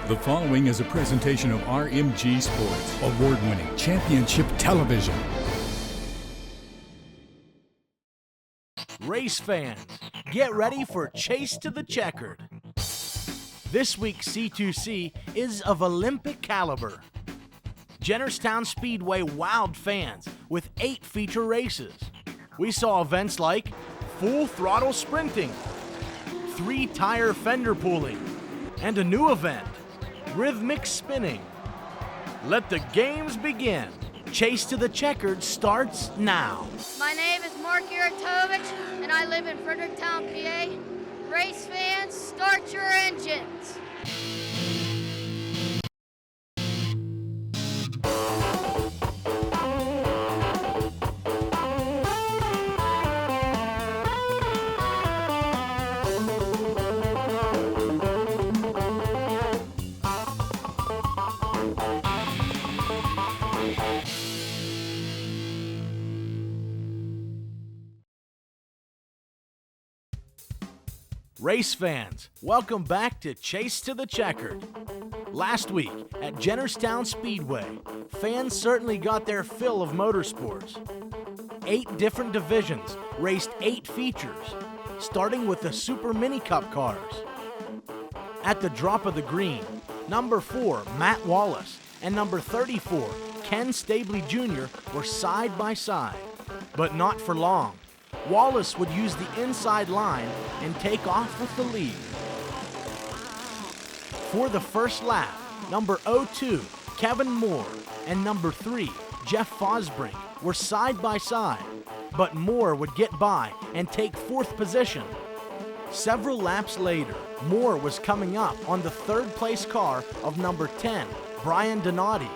The following is a presentation of RMG Sports, award-winning championship television. Race fans, get ready for Chase to the Checkered. This week's C2C is of Olympic caliber. Jennerstown Speedway wowed fans with 8 feature races. We saw events like full throttle sprinting, 3-tire fender pulling, and a new event, rhythmic spinning. Let the games begin. Chase to the Checkered starts now. My name is Mark Iratovich, and I live in Fredericktown, PA. Race fans, start your engines. Race fans, welcome back to Chase to the Checkered. Last week at Jennerstown Speedway, fans certainly got their fill of motorsports. 8 different divisions raced 8 features, starting with the Super Mini Cup cars. At the drop of the green, number 4, Matt Wallace, and number 34, Ken Stabley Jr. were side by side, but not for long. Wallace would use the inside line and take off with the lead. For the first lap, number 02, Kevin Moore, and number 3, Jeff Fosbrink, were side by side, but Moore would get by and take 4th position. Several laps later, Moore was coming up on the 3rd place car of number 10, Brian Donati.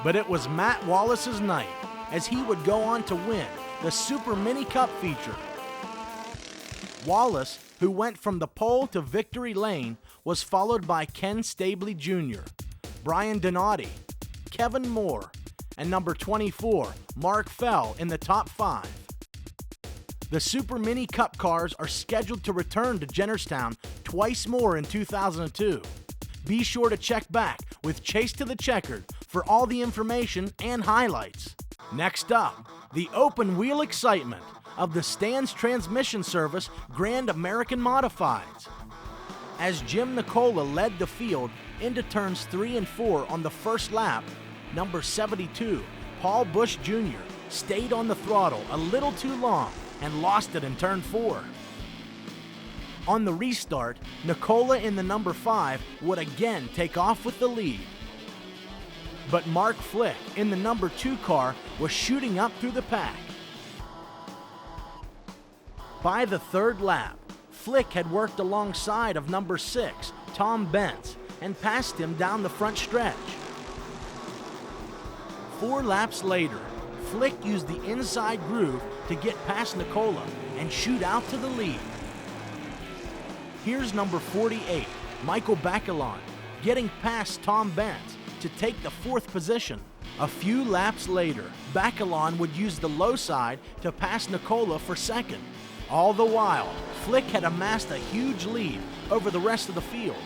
But it was Matt Wallace's night, as he would go on to win the Super Mini Cup feature. Wallace, who went from the pole to victory lane, was followed by Ken Stabley Jr., Brian Donati, Kevin Moore, and number 24, Mark Fell in the top 5. The Super Mini Cup cars are scheduled to return to Jennerstown twice more in 2002. Be sure to check back with Chase to the Checkered for all the information and highlights. Next up, the open wheel excitement of the Stan's Transmission Service Grand American Modifieds. As Jim Nicola led the field into turns 3 and 4 on the first lap, number 72, Paul Bush Jr., stayed on the throttle a little too long and lost it in turn 4. On the restart, Nicola in the number 5 would again take off with the lead. But Mark Flick in the number 2 car was shooting up through the pack. By the 3rd lap, Flick had worked alongside of number 6, Tom Bentz, and passed him down the front stretch. 4 laps later, Flick used the inside groove to get past Nicola and shoot out to the lead. Here's number 48, Michael Bacalon, getting past Tom Bentz to take the 4th position. A few laps later, Bacalon would use the low side to pass Nicola for 2nd. All the while, Flick had amassed a huge lead over the rest of the field.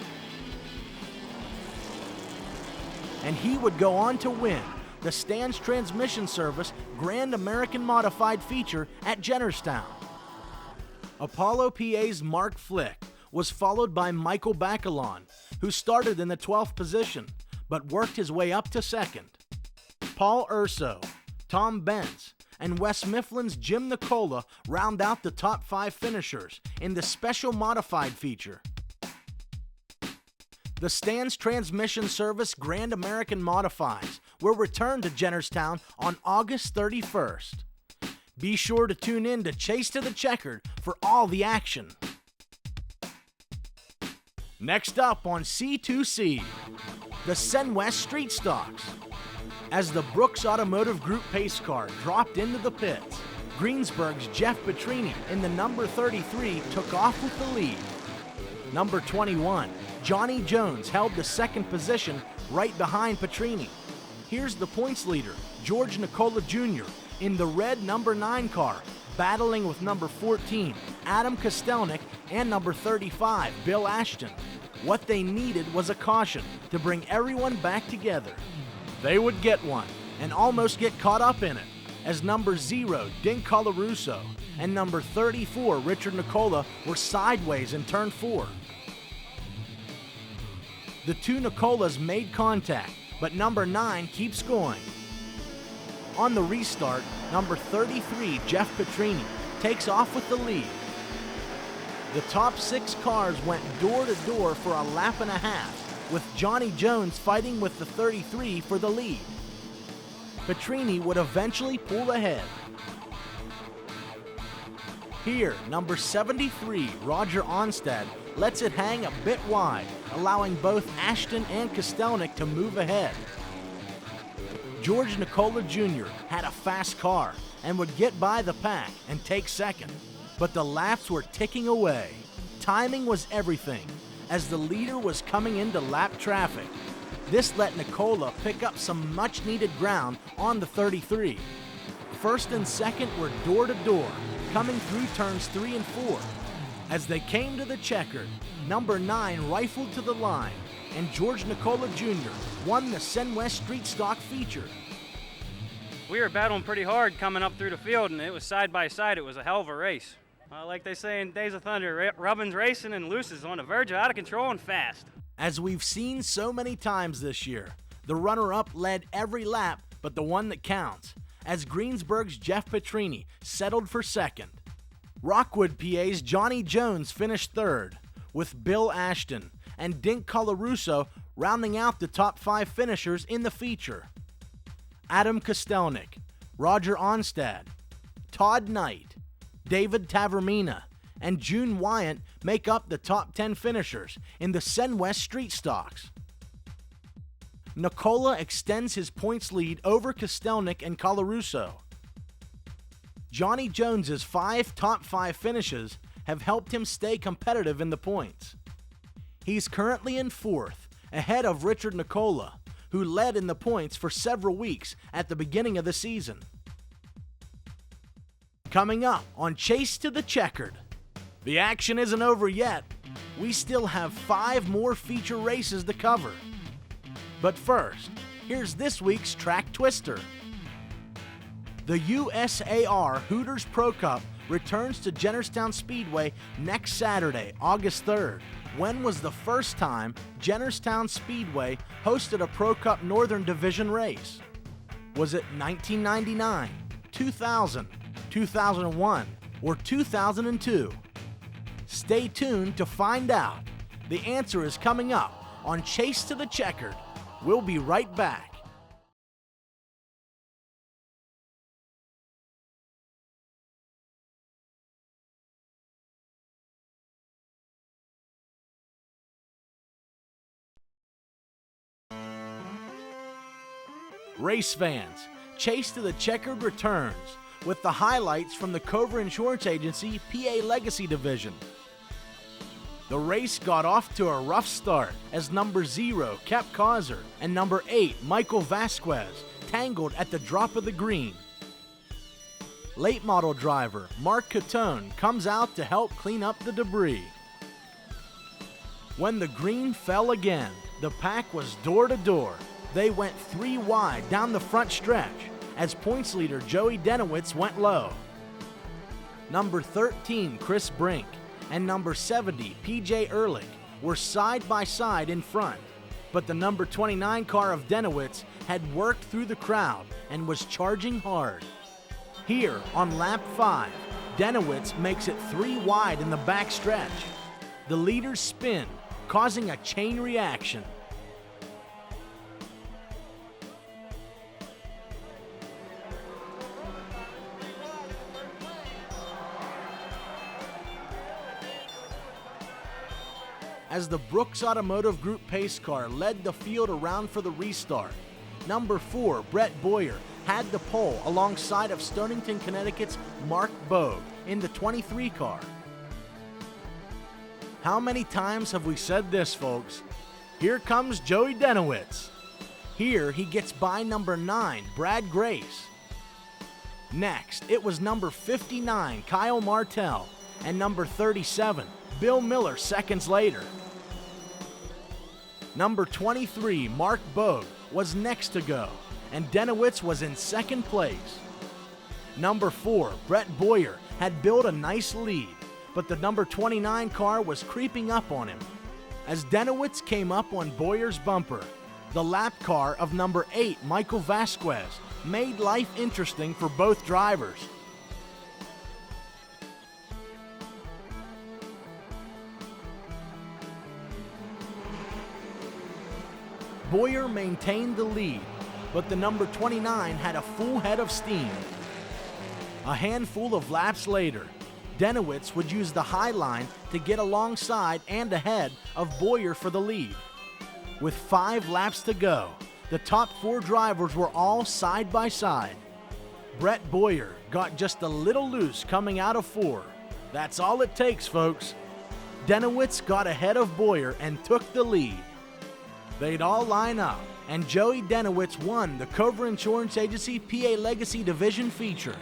And he would go on to win the Stan's Transmission Service Grand American Modified feature at Jennerstown. Apollo PA's Mark Flick was followed by Michael Bacalon, who started in the 12th position, but worked his way up to 2nd. Paul Urso, Tom Bentz, and Wes Mifflin's Jim Nicola round out the top 5 finishers in the Special Modified feature. The Stan's Transmission Service Grand American Modifieds will return to Jennerstown on August 31st. Be sure to tune in to Chase to the Checkered for all the action. Next up on C2C, the Senwest Street Stocks. As the Brooks Automotive Group pace car dropped into the pits, Greensburg's Jeff Petrini in the number 33 took off with the lead. Number 21, Johnny Jones held the 2nd position right behind Petrini. Here's the points leader, George Nicola Jr., in the red number 9 car, battling with number 14, Adam Kostelnik, and number 35, Bill Ashton. What they needed was a caution to bring everyone back together. They would get one and almost get caught up in it, as number 0, Dink Colarusso, and number 34, Richard Nicola, were sideways in turn 4. The two Nicolas made contact, but number 9 keeps going. On the restart, number 33, Jeff Petrini, takes off with the lead. The top 6 cars went door to door for a lap and a half, with Johnny Jones fighting with the 33 for the lead. Petrini would eventually pull ahead. Here, number 73, Roger Onstad, lets it hang a bit wide, allowing both Ashton and Kostelnik to move ahead. George Nicola Jr. had a fast car and would get by the pack and take second, but the laps were ticking away. Timing was everything, as the leader was coming into lap traffic. This let Nicola pick up some much-needed ground on the 33. First and second were door to door, coming through turns 3 and 4. As they came to the checkered, number 9 rifled to the line, and George Nicola Jr. won the Sen West Street Stock feature. We were battling pretty hard coming up through the field, and it was side by side. It was a hell of a race. Like they say in Days of Thunder, Rubbin's racing and Luce is on the verge of out of control and fast. As we've seen so many times this year, the runner-up led every lap but the one that counts, as Greensburg's Jeff Petrini settled for second. Rockwood, PA's Johnny Jones finished third, with Bill Ashton and Dink Colarusso rounding out the top 5 finishers in the feature. Adam Kostelnik, Roger Onstad, Todd Knight, David Tavermina, and June Wyant make up the top 10 finishers in the Sen West Street Stocks. Nicola extends his points lead over Kostelnik and Colarusso. Johnny Jones's 5 top 5 finishes have helped him stay competitive in the points. He's currently in 4th, ahead of Richard Nicola, who led in the points for several weeks at the beginning of the season. Coming up on Chase to the Checkered. The action isn't over yet. We still have 5 more feature races to cover. But first, here's this week's Track Twister. The USAR Hooters Pro Cup returns to Jennerstown Speedway next Saturday, August 3rd. When was the first time Jennerstown Speedway hosted a Pro Cup Northern Division race? Was it 1999, 2000, 2001, or 2002? Stay tuned to find out. The answer is coming up on Chase to the Checkered. We'll be right back. Race fans, Chase to the Checkered returns with the highlights from the Cobra Insurance Agency PA Legacy Division. The race got off to a rough start as number 0, Kep Causer, and number 8, Michael Vasquez, tangled at the drop of the green. Late model driver Mark Catone comes out to help clean up the debris. When the green fell again, the pack was door to door. They went 3 wide down the front stretch as points leader Joey Denowitz went low. Number 13, Chris Brink, and number 70, PJ Ehrlich, were side by side in front, but the number 29 car of Denowitz had worked through the crowd and was charging hard. Here, on lap 5, Denowitz makes it 3 wide in the back stretch. The leaders spin, causing a chain reaction. As the Brooks Automotive Group pace car led the field around for the restart, number 4, Brett Boyer, had the pole alongside of Stonington, Connecticut's Mark Bogue in the 23 car. How many times have we said this, folks? Here comes Joey Denowitz. Here he gets by number 9, Brad Grace. Next, it was number 59, Kyle Martell, and number 37, Bill Miller seconds later. Number 23, Mark Bogue, was next to go, and Denowitz was in second place. Number 4, Brett Boyer, had built a nice lead, but the number 29 car was creeping up on him. As Denowitz came up on Boyer's bumper, the lap car of number 8, Michael Vasquez, made life interesting for both drivers. Boyer maintained the lead, but the number 29 had a full head of steam. A handful of laps later, Denowitz would use the high line to get alongside and ahead of Boyer for the lead. With 5 laps to go, the top 4 drivers were all side by side. Brett Boyer got just a little loose coming out of 4. That's all it takes, folks. Denowitz got ahead of Boyer and took the lead. They'd all line up, and Joey Denowitz won the Cover Insurance Agency PA Legacy Division feature.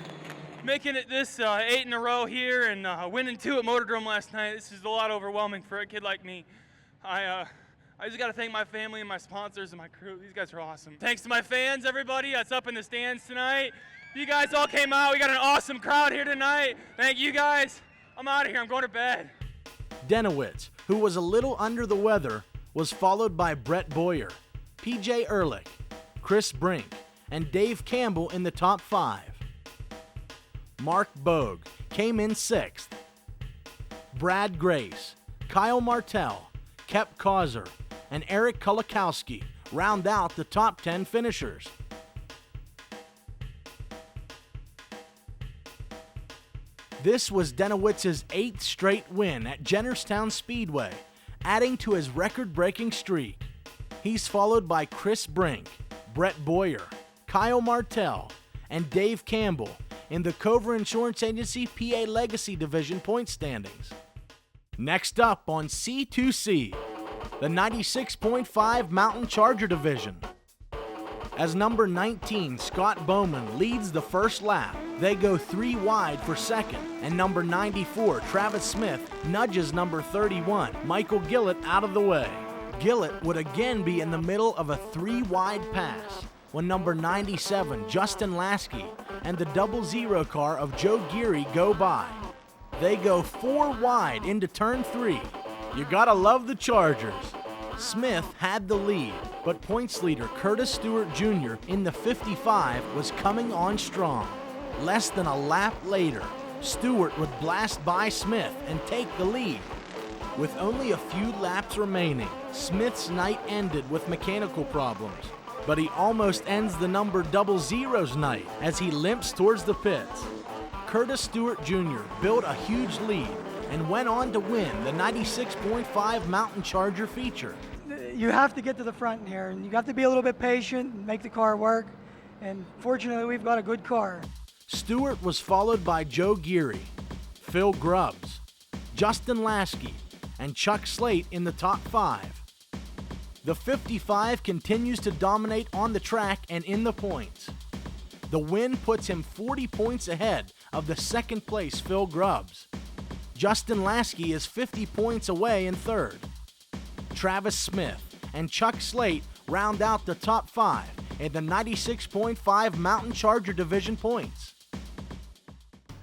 Making it this 8 in a row here and winning 2 at Motordrome last night, this is a lot overwhelming for a kid like me. I just got to thank my family and my sponsors and my crew. These guys are awesome. Thanks to my fans, everybody that's up in the stands tonight. You guys all came out. We got an awesome crowd here tonight. Thank you guys. I'm out of here. I'm going to bed. Denowitz, who was a little under the weather, was followed by Brett Boyer, PJ Ehrlich, Chris Brink, and Dave Campbell in the top 5. Mark Bogue came in 6th. Brad Grace, Kyle Martell, Kep Causer, and Eric Kulikowski round out the top 10 finishers. This was Denowitz's 8th straight win at Jennerstown Speedway, adding to his record-breaking streak. He's followed by Chris Brink, Brett Boyer, Kyle Martell, and Dave Campbell in the Cover Insurance Agency PA Legacy Division point standings. Next up on C2C, the 96.5 Mountain Charger Division. As number 19, Scott Bowman, leads the first lap, they go 3 wide for second, and number 94, Travis Smith, nudges number 31, Michael Gillett, out of the way. Gillett would again be in the middle of a 3-wide pass when number 97, Justin Lasky, and the 00 car of Joe Geary go by. They go 4 wide into turn 3. You gotta love the Chargers. Smith had the lead, but points leader Curtis Stewart Jr. in the 55 was coming on strong. Less than a lap later, Stewart would blast by Smith and take the lead. With only a few laps remaining, Smith's night ended with mechanical problems, but he almost ends the number 00's night as he limps towards the pits. Curtis Stewart Jr. built a huge lead and went on to win the 96.5 Mountain Charger feature. You have to get to the front here, and you have to be a little bit patient and make the car work, and fortunately we've got a good car. Stewart was followed by Joe Geary, Phil Grubbs, Justin Lasky, and Chuck Slate in the top 5. The 55 continues to dominate on the track and in the points. The win puts him 40 points ahead of the second place Phil Grubbs. Justin Lasky is 50 points away in third. Travis Smith and Chuck Slate round out the top 5 in the 96.5 Mountain Charger Division points.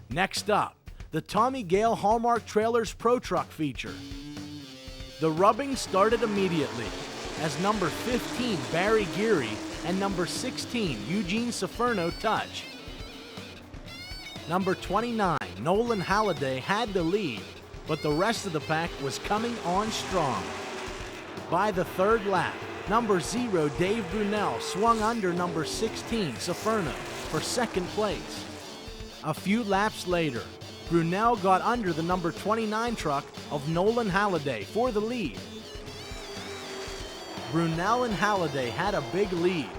Next up, the Tommy Gale Hallmark Trailers Pro Truck feature. The rubbing started immediately as number 15 Barry Geary and number 16 Eugene Ciferno touch. Number 29 Nolan Halliday had the lead, but the rest of the pack was coming on strong. By the third lap, number 0 Dave Brunel swung under number 16 Ciferno for second place. A few laps later, Brunel got under the number 29 truck of Nolan Halliday for the lead. Brunel and Halliday had a big lead,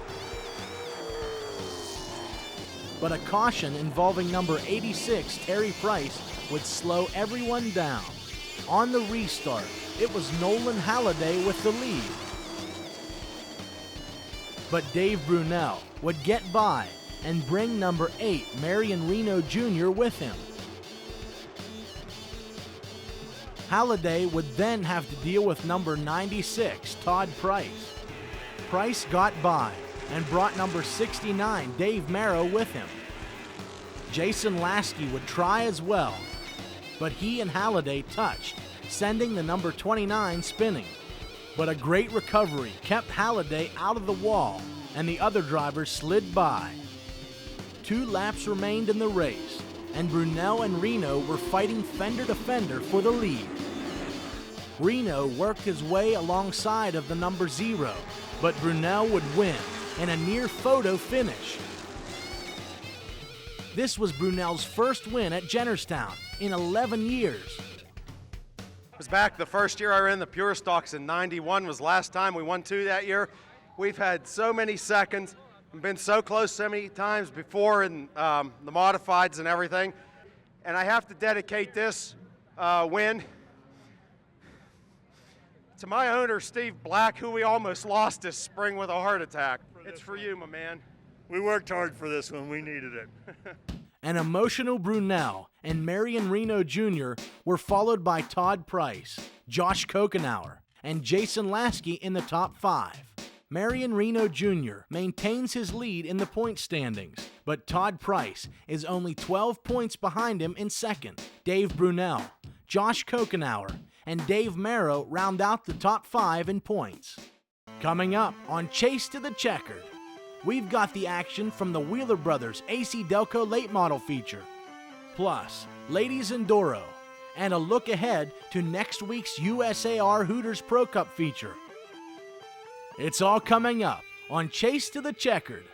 but a caution involving number 86 Terry Price would slow everyone down. On the restart, it was Nolan Halliday with the lead, but Dave Brunel would get by and bring number 8 Marion Reno Jr. with him. Halliday would then have to deal with number 96, Todd Price. Price got by and brought number 69, Dave Merrow, with him. Jason Lasky would try as well, but he and Halliday touched, sending the number 29 spinning. But a great recovery kept Halliday out of the wall, and the other drivers slid by. 2 laps remained in the race, and Brunel and Reno were fighting fender to fender for the lead. Reno worked his way alongside of the number 0, but Brunel would win in a near photo finish. This was Brunel's first win at Jennerstown in 11 years. It was back the first year I ran the Pure Stocks in '91 was the last time we won 2 that year. We've had so many seconds and been so close so many times before in the modifieds and everything. And I have to dedicate this win to my owner, Steve Black, who we almost lost this spring with a heart attack. It's for you, my man. We worked hard for this one. We needed it. An emotional Brunel and Marion Reno Jr. were followed by Todd Price, Josh Kokenauer, and Jason Lasky in the top 5. Marion Reno Jr. maintains his lead in the point standings, but Todd Price is only 12 points behind him in second. Dave Brunel, Josh Kokenauer, and Dave Merrow round out the top 5 in points. Coming up on Chase to the Checkered, we've got the action from the Wheeler Brothers AC Delco Late Model feature, plus Ladies Enduro, and a look ahead to next week's USAR Hooters Pro Cup feature. It's all coming up on Chase to the Checkered.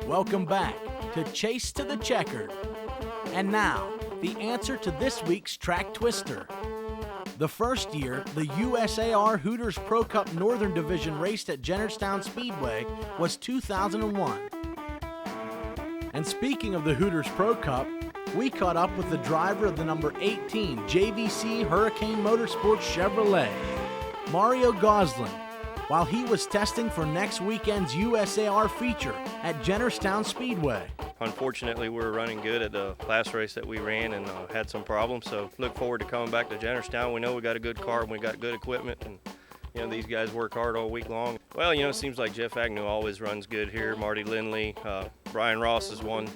Welcome back to Chase to the Checkered. And now, the answer to this week's track twister. The first year the USAR Hooters Pro Cup Northern Division raced at Jennerstown Speedway was 2001. And speaking of the Hooters Pro Cup, we caught up with the driver of the number 18 JVC Hurricane Motorsports Chevrolet, Mario Goslin, while he was testing for next weekend's USAR feature at Jennerstown Speedway. Unfortunately, we were running good at the last race that we ran and had some problems, so look forward to coming back to Jennerstown. We know we got a good car and we got good equipment, and these guys work hard all week long. Well, it seems like Jeff Agnew always runs good here. Marty Lindley, Brian Ross has won,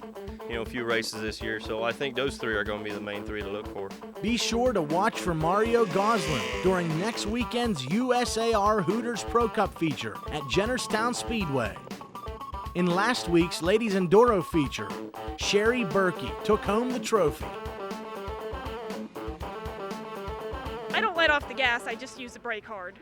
a few races this year, so I think those 3 are going to be the main 3 to look for. Be sure to watch for Mario Goslin during next weekend's USAR Hooters Pro Cup feature at Jennerstown Speedway. In last week's Ladies Enduro feature, Sherry Berkey took home the trophy. I don't let off the gas, I just use the brake hard.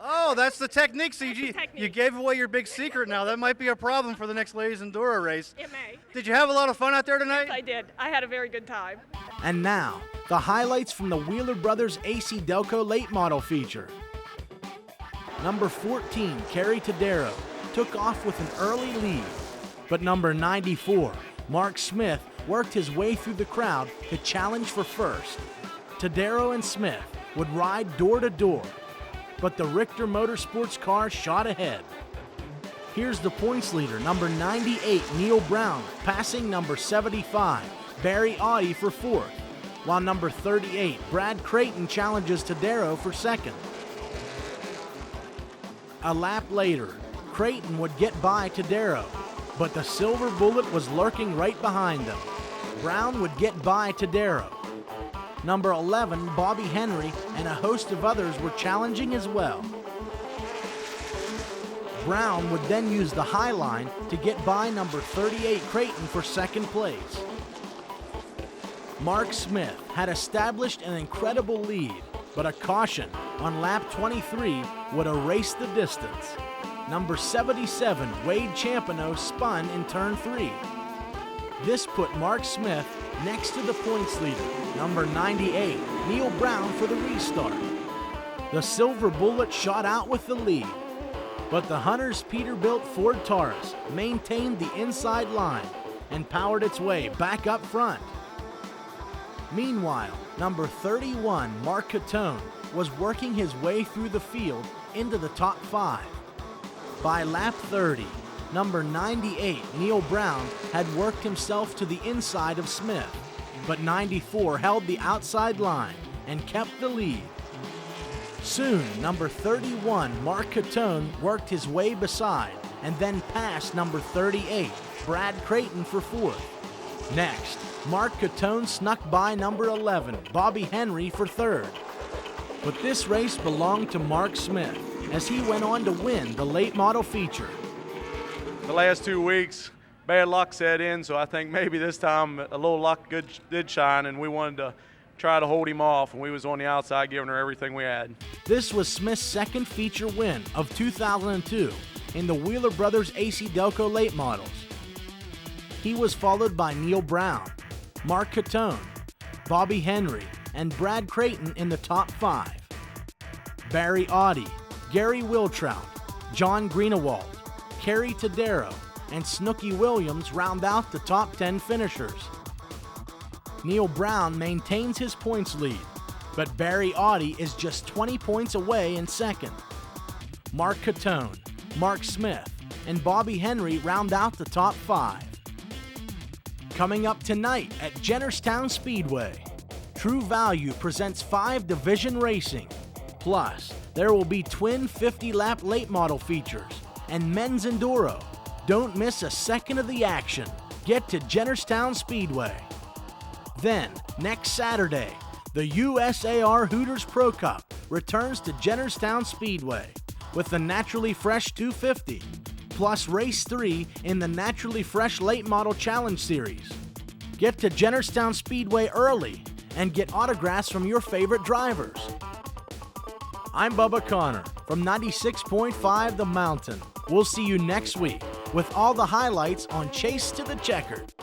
Oh, that's the technique. So you gave away your big secret now. That might be a problem for the next Ladies Enduro race. It may. Did you have a lot of fun out there tonight? Yes, I did. I had a very good time. And now, the highlights from the Wheeler Brothers AC Delco Late Model feature. Number 14, Kerry Tadero, took off with an early lead, but number 94, Mark Smith, worked his way through the crowd to challenge for first. Tadero and Smith would ride door to door, but the Richter Motorsports car shot ahead. Here's the points leader, number 98, Neil Brown, passing number 75, Barry Audi, for fourth, while number 38, Brad Creighton, challenges Tadero for second. A lap later, Creighton would get by Tadero, but the Silver Bullet was lurking right behind them. Brown would get by Tadero. Number 11, Bobby Henry, and a host of others were challenging as well. Brown would then use the high line to get by number 38, Creighton, for second place. Mark Smith had established an incredible lead, but a caution on lap 23 would erase the distance. Number 77, Wade Champano, spun in turn 3. This put Mark Smith next to the points leader, number 98, Neil Brown, for the restart. The Silver Bullet shot out with the lead, but the Hunter's Peterbilt Ford Taurus maintained the inside line and powered its way back up front. Meanwhile, number 31, Mark Catone, was working his way through the field into the top 5. By lap 30, number 98, Neil Brown, had worked himself to the inside of Smith, but 94 held the outside line and kept the lead. Soon, number 31, Mark Catone, worked his way beside and then passed number 38, Brad Creighton, for fourth. Next, Mark Catone snuck by number 11, Bobby Henry, for third. But this race belonged to Mark Smith, as he went on to win the late model feature. The last 2 weeks, bad luck set in, so I think maybe this time a little luck did shine, and we wanted to try to hold him off, and we was on the outside giving her everything we had. This was Smith's second feature win of 2002 in the Wheeler Brothers AC Delco late models. He was followed by Neil Brown, Mark Catone, Bobby Henry, and Brad Creighton in the top 5. Barry Audi, Gary Wiltrout, John Greenewald, Kerry Tadero, and Snooky Williams round out the top 10 finishers. Neil Brown maintains his points lead, but Barry Audi is just 20 points away in second. Mark Catone, Mark Smith, and Bobby Henry round out the top 5. Coming up tonight at Jennerstown Speedway, True Value presents 5 division racing. Plus, there will be twin 50-lap late model features and men's enduro. Don't miss a second of the action. Get to Jennerstown Speedway. Then, next Saturday, the USAR Hooters Pro Cup returns to Jennerstown Speedway with the Naturally Fresh 250, plus Race 3 in the Naturally Fresh Late Model Challenge Series. Get to Jennerstown Speedway early and get autographs from your favorite drivers. I'm Bubba Connor from 96.5 The Mountain. We'll see you next week with all the highlights on Chase to the Checkered.